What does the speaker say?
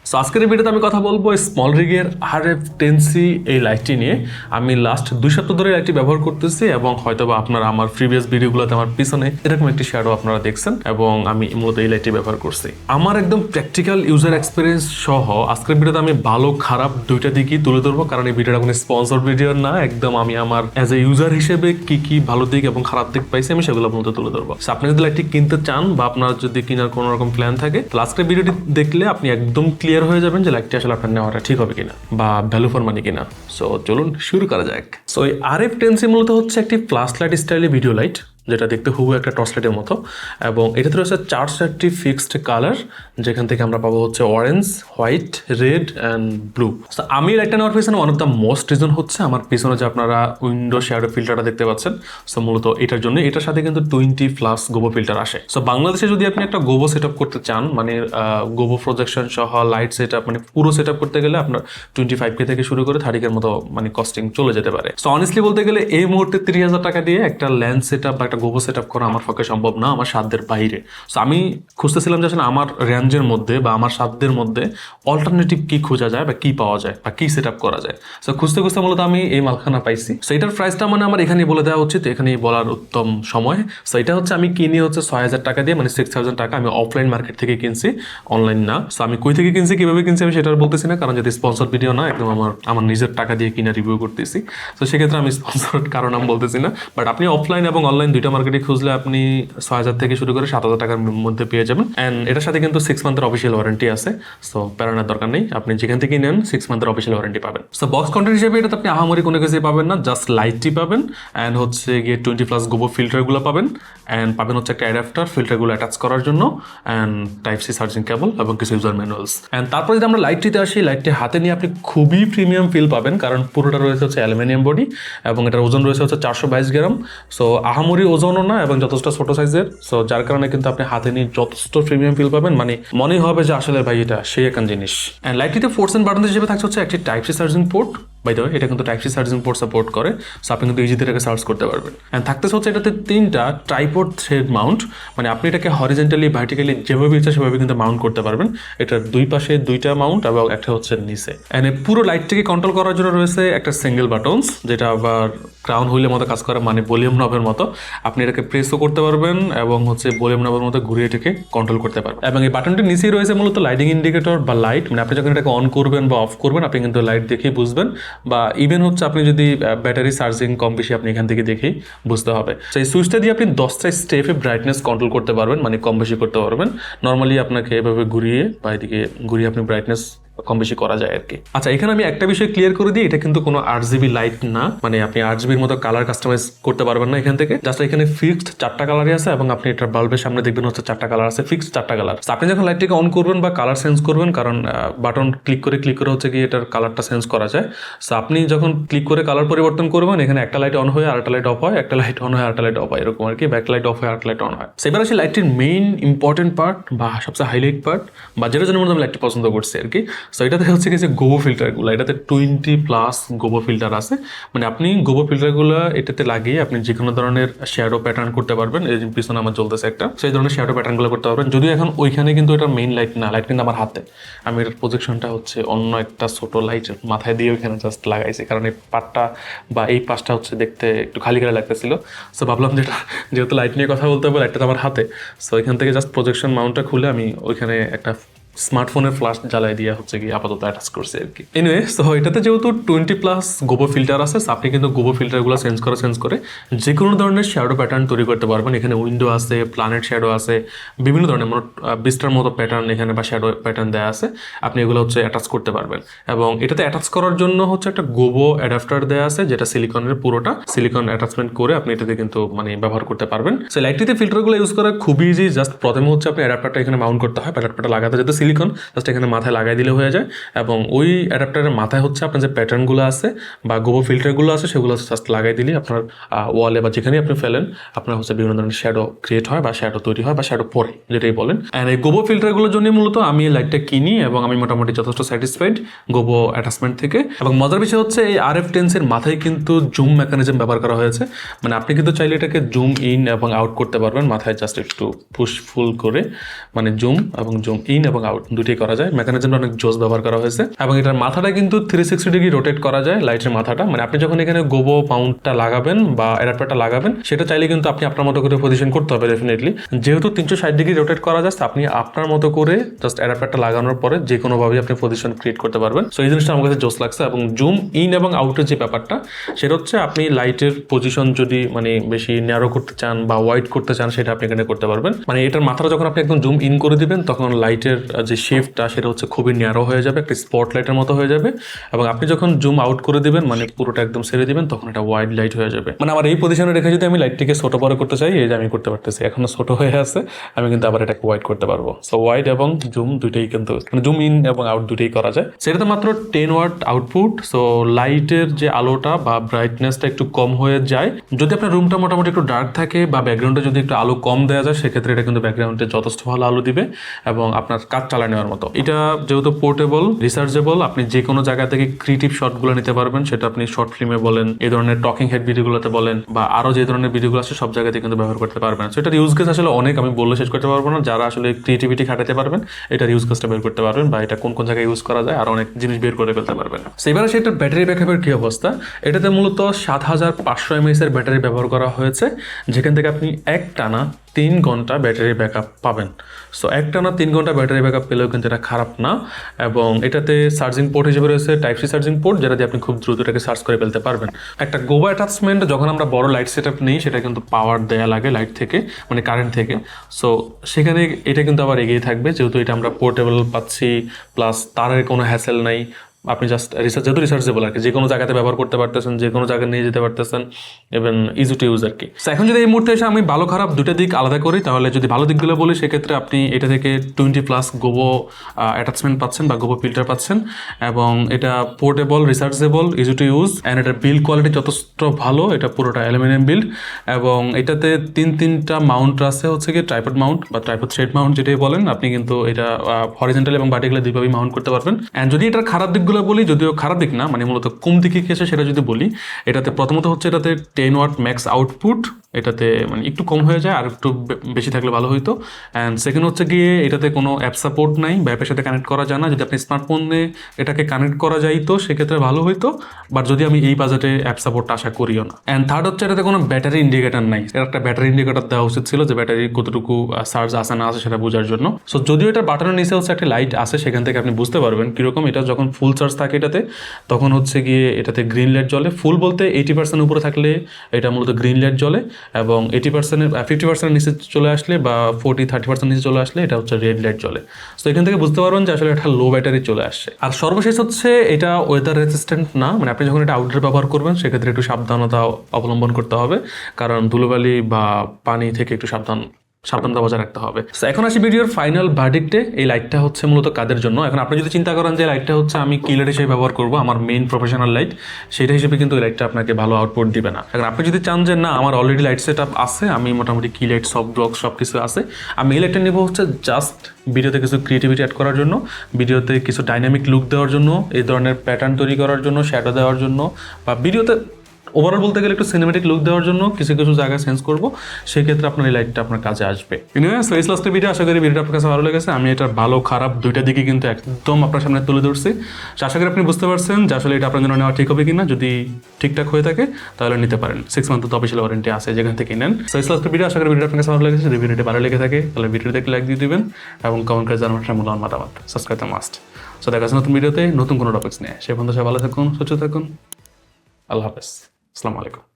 So আজকের এই ভিডিওতে আমি কথা বলবো স্মল রিগের RF10C এই লাইটটি নিয়ে। আমি লাস্ট 2 সপ্তাহ ধরে লাইটটি ব্যবহার করতেছি এবং হয়তোবা আপনারা আমার প্রিভিয়াস ভিডিওগুলোতে আমার পিছনে এরকম একটি শ্যাডো আপনারা দেখছেন এবং আমি মূলত এই লাইটটি ব্যবহার করছি। আমার একদম প্র্যাকটিক্যাল ইউজার এক্সপিরিয়েন্স সহ আজকের ভিডিওতে আমি ভালো খারাপ দুইটা দিকই তুলে ধরবো, কারণ এই ভিডিওটা কোনো স্পন্সর ভিডিও না, একদম আমি আমার অ্যাজ এ ইউজার হিসেবে কি ভালো দিক এবং খারাপ দিক পাইছি আমি সেগুলো মূলত তুলে ধরবো। সো আপনি যদি লাইটটি কিনতে চান বা আপনার যদি কেনার কোনো রকম প্ল্যান থাকে, তাহলে আজকের ভিডিওটি দেখলে আপনি একদম ক্লিয়ার হয়ে যাবেন যে লাইটটি আসলে আপনার নেওয়াটা ঠিক হবে কিনা বা ভ্যালু ফর মানি কিনা। সো চলুন শুরু করা যাক। সো এই RF10C মূলত হচ্ছে একটি ফ্ল্যাশ লাইট স্টাইলের ভিডিও লাইট, যেটা দেখতে হুবহু একটা টর্চ লাইটের মতো, এবং এটাতে রয়েছে 4টি ফিক্সড কালার, যেখান থেকে আমরা পাবো হচ্ছে orange, white, red and blue. তো আমি লাইটটা নেওয়ার পিছনে one of the most reason হচ্ছে আমার পিছনে যে আপনারা উইন্ডো শ্যাডো ফিল্টারটা দেখতে পাচ্ছেন। সো মূলত এটার জন্য এটার সাথে কিন্তু 20+ গোবো ফিল্টার আসে। সো বাংলাদেশে যদি আপনি একটা গোবো সেট করতে চান, মানে গোবো প্রজেকশন সহ লাইট সেট মানে পুরো সেট করতে গেলে আপনার 25K থেকে শুরু করে 30K মতো মানে কস্টিং চলে যেতে পারে। সো অনেস্টলি বলতে গেলে এই মুহূর্তে 30,000 টাকা দিয়ে একটা ল্যান্ড সেট বা একটা গোবো সেট করা আমার পক্ষে সম্ভব না, আমার সাধ্যের বাইরে। সো আমি খুঁজতেছিলাম যে আসলে আমার রেঞ্জের মধ্যে বা আমার সাধ্যের মধ্যে অল্টারনেটিভ কি খোঁজা যায় বা কি পাওয়া যায় বা কি সেট করা যায়। সো খুঁজতে খুঁজতে মূলত আমি এই মালখানা পাইছি। সো এটার প্রাইসটা মানে আমার এখানেই বলে দেওয়া উচিত, এখানেই বলার উত্তম সময়। সো এটা হচ্ছে আমি কিনি হচ্ছে 6,000 টাকা দিয়ে, মানে 6,000 টাকা। আমি অফলাইন মার্কেট থেকে কিনছি, অনলাইন না। সো আমি কই থেকে কিনছি, কিভাবে কিনছি আমি সেটা বলতেছি না, কারণ যদি স্পন্সর ভিডিও না, একদম আমার নিজের টাকা দিয়ে কিনা রিভিউ করতেছি। তো সেক্ষেত্রে আমি স্পন্সর কারণ আমি বলতেছি না, বাট আপনি অফলাইন এবং অনলাইন দুইটা মার্কেটে খুঁজলে আপনি 6,000 থেকে শুরু করে 7,000 টাকার মধ্যে পেয়ে যাবেন। অ্যান্ড এটার সাথে কিন্তু 6 মান্থের অফিসিয়াল ওয়ারেন্টি আছে। সো প্যারানোর দরকার নেই, আপনি যেখান থেকে নেন 6 মান্থের অফিসিয়াল ওয়ারেন্টি পাবেন। সো বক্স কন্টেন্ট হিসেবে এটাতে আপনি আহামরি কোনো কিছুই পাবেন না, জাস্ট লাইটটি পাবেন অ্যান্ড হচ্ছে গিয়ে 20+ গোবো ফিল্টারগুলো পাবেন অ্যান্ড পাবেন হচ্ছে একটা অ্যাডাপ্টার ফিল্টারগুলো অ্যাটাচ করার জন্য অ্যান্ড টাইপ-সি চার্জিং কেবল এবং কিছু ইউজার ম্যানুয়ালস। অ্যান্ড তারপর যদি আমরা লাইটটিতে আসি, লাইটটি হাতে নিয়ে আপনি খুবই প্রিমিয়াম ফিল পাবেন, কারণ পুরোটা রয়েছে হচ্ছে অ্যালুমিনিয়াম বডি এবং এটার ওজন রয়েছে হচ্ছে 422 গ্রাম। সো আহামরি ওজনও না এবং যথেষ্ট ছোট সাইজের। সো যার কারণে কিন্তু আপনি হাতে নিয়ে যথেষ্ট প্রিমিয়াম ফিল পাবেন, মানে মনেই হবে যে আসলে ভাই এটা সেই একখান জিনিস। অ্যান্ড লাইটটিতে ফোর্স এন্ড বাটন হিসেবে থাকছে হচ্ছে একটি type C charging port. By the way এটা কিন্তু টাইপ-সি চার্জিং পোর্ট সাপোর্ট করে। সো আপনি কিন্তু ইজিতে এটাকে সার্চ করতে পারবেন। অ্যান্ড থাকতেছে হচ্ছে এটাতে 3টা ট্রাইপড থ্রেড মাউন্ট, মানে আপনি এটাকে হরিজেন্টালি ভার্টিক্যালি যেভাবে ইচ্ছা সেভাবে কিন্তু মাউন্ট করতে পারবেন। এটার দুই পাশে 2টা মাউন্ট এবং একটা হচ্ছে নিচে। অ্যান্ড পুরো লাইটটিকে কন্ট্রোল করার জন্য রয়েছে একটা সিঙ্গেল বাটনস, যেটা আবার ক্রাউন হুইলের মতো কাজ করে, মানে ভলিউম নবের মতো। আপনি এটাকে প্রেসও করতে পারবেন এবং হচ্ছে ভলিউম নবের মতো ঘুরিয়ে এটাকে কন্ট্রোল করতে পারবেন। এবং এই বাটনটির নিচেই রয়েছে মূলত লাইটিং ইন্ডিকেটর বা লাইট, মানে আপনি যখন এটাকে অন করবেন বা অফ করবেন আপনি কিন্তু লাইট দেখেই বুঝবেন, বা ইভেন হচ্ছে আপনি যদি ব্যাটারি চার্জিং কম বেশি আপনি এখান থেকে দেখেই বুঝতে হবে। সেই সুইচটা দিয়ে আপনি 10টা স্টেপে ব্রাইটনেস কন্ট্রোল করতে পারবেন, মানে কম বেশি করতে পারবেন। নর্মালি আপনাকে এভাবে ঘুরিয়ে বা এদিকে ঘুরিয়ে আপনি ব্রাইটনেস কম বেশি করা যায় আর কি। আচ্ছা, এখানে আমি একটা বিষয় ক্লিয়ার করে দিই, এটা কিন্তু কোনো RGB লাইট না, মানে আপনি RGBর মতো কালার কাস্টমাইজ করতে পারবেন না এখান থেকে। জাস্ট এখানে ফিক্সড 4টা কালারই আছে এবং আপনি এটার বাল্বের সামনে দেখবেন হচ্ছে 4টা কালার আছে, ফিক্সড 4টা কালার। আপনি যখন লাইটটিকে অন করবেন বা কালার চেঞ্জ করবেন, কারণ বাটন ক্লিক করে হচ্ছে কি এটার কালারটা চেঞ্জ করা যায়। সো আপনি যখন ক্লিক করে কালার পরিবর্তন করবেন, এখানে একটা লাইট অন হয়ে আরেকটা লাইট অফ হয়, একটা লাইট অন হয়ে আরেকটা লাইট অফ হয়, এরকম আর কি। ব্যাক লাইট অফ হয়ে আরেকটা লাইট অন হয়। সেবার আসলে লাইটটির মেইন ইম্পর্টেন্ট পার্ট বা সবচেয়ে হাইলাইট পার্ট বা যেটার জন্য আমি লাইটটি পছন্দ করছি আর কি। সো এটাতে হচ্ছে কি গোবো ফিল্টারগুলো, এটাতে 20+ গোবো ফিল্টার আছে। মানে আপনি গোবো ফিল্টারগুলো এটাতে লাগিয়ে আপনি যে কোনো ধরনের শ্যাডো প্যাটার্ন করতে পারবেন। এই পিছনে আমার চলতেছে একটা, সেই ধরনের শ্যাডো প্যাটার্নগুলো করতে পারবেন। যদিও এখন ওইখানে কিন্তু এটা মেইন লাইট না, লাইট কিন্তু আমার হাতে। আমি এটার প্রজেকশনটা হচ্ছে অন্য একটা ছোট লাইট মাথায় দিয়ে ওইখানে জাস্ট লাগাইছি, কারণ এই পার্টটা বা এই পাশটা হচ্ছে দেখতে একটু খালি খালি লাগতেছিল। সো ভাবলাম যেহেতু লাইট নিয়ে কথা বলতে হবে, লাইটটা তো আমার হাতে। সো এখান থেকে জাস্ট প্রজেকশন মাউন্টটা খুলে আমি ওইখানে একটা স্মার্টফোনের ফ্ল্যাশ জ্বালাই দিয়ে হচ্ছে কি আপাতত অ্যাটাচ করছে আর কি। এনিওয়ে, সো এটাতে যেহেতু 20+ গোবো ফিল্টার আছে, আপনি কিন্তু গোবো ফিল্টারগুলো চেঞ্জ করে যে কোনো ধরনের শ্যাডো প্যাটার্ন তৈরি করতে পারবেন। এখানে উইন্ডো আছে, প্ল্যানেট শ্যাডো আছে, বিভিন্ন ধরনের বিস্টার মতো প্যাটার্ন এখানে বা শ্যাডো প্যাটার্ন দেওয়া আছে, আপনি এগুলো হচ্ছে অ্যাটাচ করতে পারবেন। এবং এটাতে অ্যাটাচ করার জন্য হচ্ছে একটা গোবো অ্যাডাপ্টার দেওয়া আছে, যেটা সিলিকনের পুরোটা সিলিকন অ্যাটাচমেন্ট করে আপনি এটাতে কিন্তু মানে ব্যবহার করতে পারবেন। সো লাইটটিতে ফিল্টারগুলো ইউজ করা খুবই ইজি। জাস্ট প্রথমে হচ্ছে আপনি অ্যাডাপ্টারটা এখানে মাউন্ট করতে হয়, অ্যাডাপ্টারটা লাগাতে যেতে সিলিকন, জাস্ট এখানে মাথায় লাগাই দিলে হয়ে যায়। এবং ওই অ্যাডাপ্টারের মাথায় হচ্ছে আপনার যে প্যাটার্নগুলো আছে বা গোবো ফিল্টারগুলো আছে সেগুলো জাস্ট লাগাই দিলে আপনার ওয়ালে বা যেখানেই আপনি ফেলেন আপনার হচ্ছে বিভিন্ন ধরনের শ্যাডো ক্রিয়েট হয় বা শ্যাডো তৈরি হয় বা শ্যাডো পড়ে, যেটাই বলেন। অ্যান্ড এই গোবো ফিল্টারগুলোর জন্য মূলত আমি এই লাইটটা কিনি এবং আমি মোটামুটি যথেষ্ট স্যাটিসফাইড গোবো অ্যাটাচমেন্ট থেকে। এবং মজার বিষয় হচ্ছে এই RF10C মাথায় কিন্তু জুম মেকানিজম ব্যবহার করা হয়েছে, মানে আপনি কিন্তু চাইলে এটাকে জুম ইন এবং আউট করতে পারবেন মাথায়, জাস্ট একটু পুশ ফুল করে, মানে জুম ইন এবং আউট আউট দুটোই করা যায়। মেকানিজমটা অনেক জোস ব্যবহার করা হয়েছে এবং এটার মাথাটা কিন্তু 360 ডিগ্রি রোটেট করা যায়। লাইটের মাথাটা মানে আপনি যখন এখানে গোবো মাউন্টটা লাগাবেন বা অ্যাডাপ্টারটা লাগাবেন, সেটা চাইলে কিন্তু আপনি আপনার মতো করে পজিশন করতে হবে ডেফিনেটলি। যেহেতু 360 ডিগ্রি রোটেট করা যায়, আপনি আপনার মতো করে জাস্ট অ্যাডাপ্টারটা লাগানোর পরে যে কোনোভাবেই আপনি পজিশন ক্রিয়েট করতে পারবেন। সো এই জিনিসটা আমার কাছে জোস লাগছে। এবং জুম ইন এবং আউটের যে ব্যাপারটা, সেটা হচ্ছে আপনি লাইটের পজিশন যদি মানে বেশি ন্যারো করতে চান বা ওয়াইড করতে চান, সেটা আপনি এখানে করতে পারবেন। মানে এটার মাথাটা যখন আপনি একদম জুম ইন করে দিবেন, তখন লাইটের যে শেপটা সেটা হচ্ছে খুবই ন্যারো হয়ে যাবে, একটা স্পট লাইটের মতো হয়ে যাবে। এবং আপনি যখন জুম আউট করে দিবেন, মানে পুরোটা একদম ছেড়ে দিবেন, তখন এটা ওয়াইড লাইট হয়ে যাবে। মানে আমার এই পজিশনে রেখে যদি আমি লাইটটিকে ছোট বড় করতে চাই, এই যে আমি করতে পারতেছি, এখনো ছোট হয়ে আছে, আমি কিন্তু আবার এটাকে ওয়াইড করতে পারবো। সো ওয়াইড এবং জুম দুইটাই কিন্তু মানে জুম ইন এবং আউট দুইটাই করা যায়। সেটাতে মাত্র 10 ওয়াট আউটপুট। সো লাইটের যে আলোটা বা ব্রাইটনেসটা একটু কম হয়ে যায়। যদি আপনার রুমটা মোটামুটি একটু ডার্ক থাকে বা ব্যাকগ্রাউন্ডে যদি একটু আলো কম দেওয়া যায়, সেক্ষেত্রে এটা কিন্তু ব্যাকগ্রাউন্ডে যথেষ্ট ভালো আলো দিবে এবং আপনার কাজ চালিয়ে নেওয়ার মতো। এটা যেহেতু পোর্টেবল, রিসার্চেবল, আপনি যে কোনো জায়গা থেকে ক্রিয়েটিভ শটগুলো নিতে পারবেন। সেটা আপনি শর্ট ফিল্মে বলেন, এই ধরনের টকিং হেড ভিডিওগুলোতে বলেন, বা আরো যে ধরনের ভিডিওগুলো আছে সব জায়গাতে কিন্তু ব্যবহার করতে পারবেন। সো এটার ইউজ কেস আসলে অনেক, আমি বললে শেষ করতে পারবো না। যারা আসলে ক্রিয়েটিভিটি খাটাতে পারবেন, এটার ইউজ কেসটা বের করতে পারবেন, বা এটা কোন কোন জায়গায় ইউজ করা যায় আর অনেক জিনিস বের করে ফেলতে পারবেন। এবারে সেটার ব্যাটারি ব্যাকআপের কি অবস্থা? এটাতে মূলত 7500 mAh এর ব্যাটারি ব্যবহার করা হয়েছে, যেখান থেকে আপনি এক টানা 3 ঘন্টা ব্যাটারি ব্যাকআপ পাবেন। সো একটানা 3 ঘন্টা ব্যাটারি ব্যাকআপ পেলেও কিন্তু এটা খারাপ না। এবং এটাতে চার্জিং পোর্ট হিসেবে রয়েছে টাইপ সি চার্জিং পোর্ট, যেটা দিয়ে আপনি খুব দ্রুত এটাকে চার্জ করে ফেলতে পারবেন। একটা গোবো অ্যাটাচমেন্ট যখন আমরা বড় লাইট সেট আপ নিই, সেটা কিন্তু পাওয়ার দেয়া লাগে লাইট থেকে, মানে কারেন্ট থেকে। সো সেখানে এটা কিন্তু আবার এগিয়ে থাকবে, যেহেতু এটা আমরা পোর্টেবল পাচ্ছি, প্লাস তারের কোনো হ্যাসেল নাই। আপনি জাস্ট যেহেতু রিসার্চেবল আর কি, যে কোনো জায়গাতে ব্যবহার করতে পারতেছেন, যে কোনো জায়গায় নিয়ে যেতে পারতেছেন, এবং ইজি টু ইউজ আর কি। এখন যদি এই মুহূর্তে এসে আমি ভালো খারাপ দুটো দিক আলাদা করি, তাহলে যদি ভালো দিকগুলো বলি, সেক্ষেত্রে আপনি এটা থেকে 20+ গোবো অ্যাটাচমেন্ট পাচ্ছেন বা গোবো ফিল্টার পাচ্ছেন, এবং এটা portable, researchable, easy to use, and এটার বিল্ড কোয়ালিটি যথেষ্ট ভালো। এটা পুরোটা অ্যালুমিনিয়াম বিল্ড, এবং এটাতে তিনটা মাউন্ট আছে, হচ্ছে কি ট্রাইপড মাউন্ট বা ট্রাইপড থ্রেড মাউন্ট যেটাই বলেন আপনি, কিন্তু এটা হরিজন্টাল এবং ভার্টিক্যালি দুইভাবেই মাউন্ট করতে পারবেন। অ্যান্ড যদি এটার খারাপ দিকগুলো বলি, যদিও খারাপ দিক না, মানে মূলত কোন দিকে কি আছে সেটা যদি বলি, এটাতে প্রথমত হচ্ছে এটাতে 10 ওয়াট ম্যাক্স আউটপুট, এটাতে মানে একটু কম হয়ে যায়, আর একটু বেশি থাকলে ভালো হইতো। অ্যান্ড সেকেন্ড হচ্ছে গিয়ে এটাতে কোনো অ্যাপ সাপোর্ট নাই, বা অ্যাপের সাথে কানেক্ট করা যায় না। যদি আপনি স্মার্টফোনে এটাকে কানেক্ট করা যাইতো, সেক্ষেত্রে ভালো হইতো, বাট যদি আমি এই বাজেটে অ্যাপ সাপোর্ট আশা করিও না। অ্যান্ড থার্ড হচ্ছে এটাতে কোনো ব্যাটারি ইন্ডিকেটার নাই। এর একটা ব্যাটারি ইন্ডিকেটার দেওয়া উচিত ছিল, যে ব্যাটারি কতটুকু চার্জ আছে না আছে সেটা বোঝার জন্য। সো যদিও এটা বাটনের নিচে হচ্ছে একটা লাইট আছে, সেখান থেকে আপনি বুঝতে পারবেন কীরকম এটা যখন ফুল চার্জ থাকে এটাতে, তখন হচ্ছে গিয়ে এটাতে গ্রিন লাইট জ্বলে। ফুল বলতে 80% উপরে থাকলে এটা মূলত গ্রিন লাইট জ্বলে, এবং 50% নিচে চলে আসলে বা 30% নিচে চলে আসলে এটা হচ্ছে রেড লাইট জ্বলে। তো এখান থেকে বুঝতে পারবেন যে আসলে একটা লো ব্যাটারি চলে আসছে। আর সর্বশেষ হচ্ছে এটা ওয়েদার রেজিস্ট্যান্ট না, মানে আপনি যখন এটা আউটডোর ব্যবহার করবেন, সেক্ষেত্রে একটু সাবধানতা অবলম্বন করতে হবে, কারণ ধুলোবালি বা পানি থেকে একটু সাবধানতা বজায় রাখতে হবে। এখন আসি ভিডিওর ফাইনাল ভার্ডিক্টে। এই লাইটটা হচ্ছে মূলত কাদের জন্য? এখন আপনি যদি চিন্তা করেন যে লাইটটা হচ্ছে আমি কি লাইট হিসেবে ব্যবহার করবো, আমার মেইন প্রফেশনাল লাইট, সেটা হিসেবে কিন্তু এই লাইটটা আপনাকে ভালো আউটপুট দিবে না। এখন আপনি যদি চান যে না, আমার অলরেডি লাইট সেট আপ আছে, আমি মোটামুটি কি লাইট, সফট ব্লক সব কিছু আছে, আমি এই লাইটটা নেবো হচ্ছে জাস্ট ভিডিওতে কিছু ক্রিয়েটিভিটি অ্যাড করার জন্য, ভিডিওতে কিছু ডাইনামিক লুক দেওয়ার জন্য, এই ধরনের প্যাটার্ন তৈরি করার জন্য, শ্যাডো দেওয়ার জন্য, বা ভিডিওতে ওভারঅল বলতে গেলে একটু সিনেমেটিক লুক দেওয়ার জন্য কিছু কিছু জায়গায় চেঞ্জ করবো, সেই ক্ষেত্রে আপনার এই লাইটটা আপনার কাজে আসবে। সো এই লাস্টের ভিডিও, আশা করি ভিডিওটা আপনার কাছে ভালো লেগেছে। আমি এটার ভালো খারাপ দুইটা দিকে কিন্তু একদম আপনার সামনে তুলে ধরছি। আশা করি আপনি বুঝতে পারছেন যে আসলে এটা আপনার জন্য নেওয়া ঠিক হবে কিনা। যদি ঠিকঠাক হয়ে থাকে তাহলে নিতে পারেন। 6 মান্থ তো অফিসিয়াল ওয়ারেন্টি আছে, যেখান থেকে নেন। সো এই লাস্টের ভিডিও, আশা করি ভিডিওটা আপনার কাছে ভালো লেগেছে। যদি ভিডিওটি ভালো লেগে থাকে তাহলে ভিডিও দেখে লাইক দিয়ে দিবেন, এবং কমেন্ট করে জানাবেন মূল্যবান মতামত। Subscribe the must. সো দেখা যাচ্ছে নতুন ভিডিওতে নতুন কোনো টপিক্স নিয়ে। সে পর্যন্ত সবাই ভালো থাকুন, সুস্থ থাকুন। আল্লাহ হাফেজ, আসসালামু আলাইকুম।